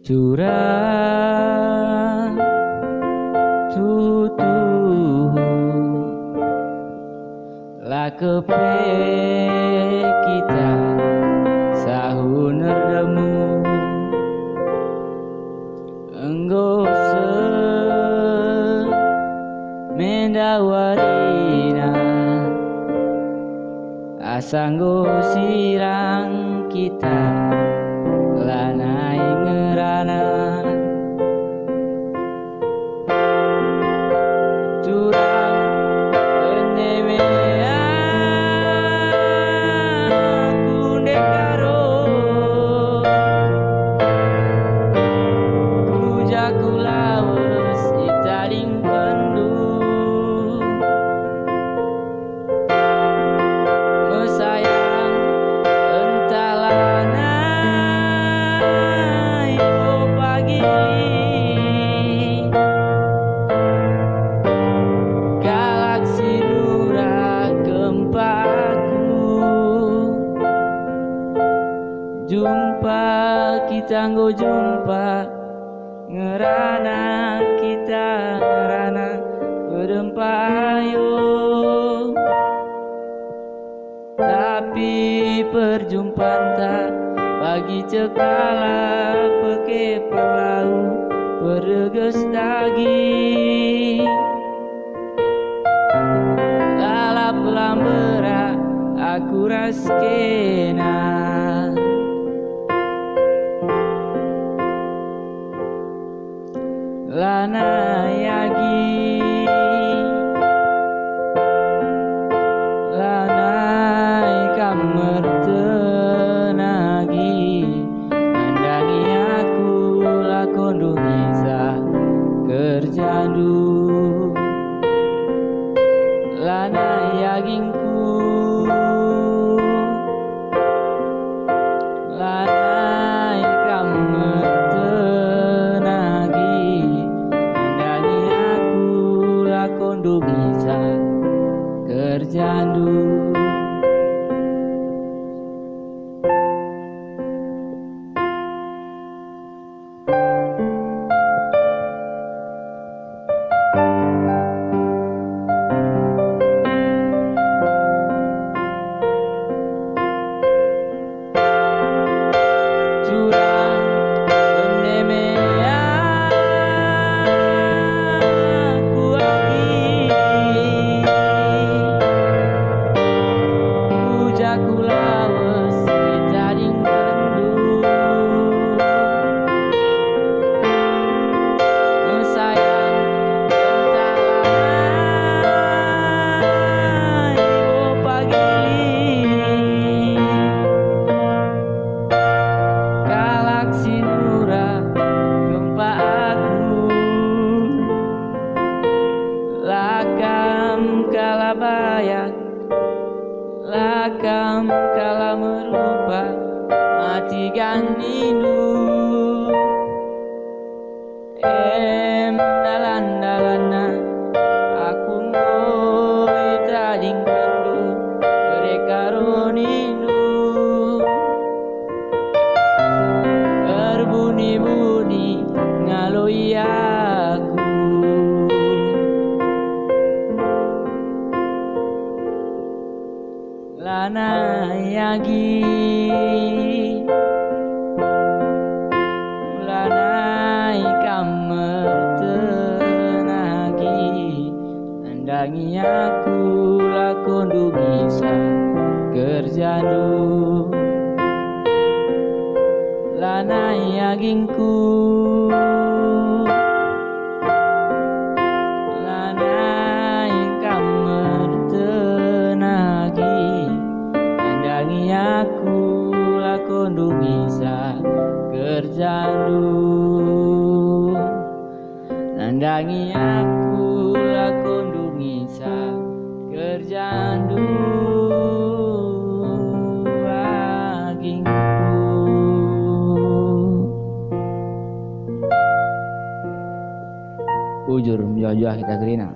curang tutuh lakepe kita sahun nerdemu enggo mendawarina asanggo sirang kita lanai ngerana curang endemea kundekaro kujaku lawas italing pendu mesayang entalana ibu pagili galaksi nura kempaku jumpa kita nggo jumpa ngerana kita ngerana berempayo tapi perjumpaan tak bagi cekala peke perlau perges dagi lalap lambera aku raskena lana yagi lanai kamar tenagi nandangi aku lakon bisa kerjandu lanai yagingku lanai kamar bisa kerjandu curang endemea aku lawas ditaring pendu mesayang entalana ibu pagili galaksi nura gempa aku lakam kalabayak lakam kala merupa mati ganinu dalan-dalana aku ngoi tading pendu mereka roninu berbunyi-bunyi ngaloi aku lana yagi lanai kamar tenagi nandangi aku lakon bisa kerjandu lanai yagingku lanai kamar aku lakon bisa kerjandu nandangi aku lakon bisa kerjandu agingku ujur menjajah kita gerina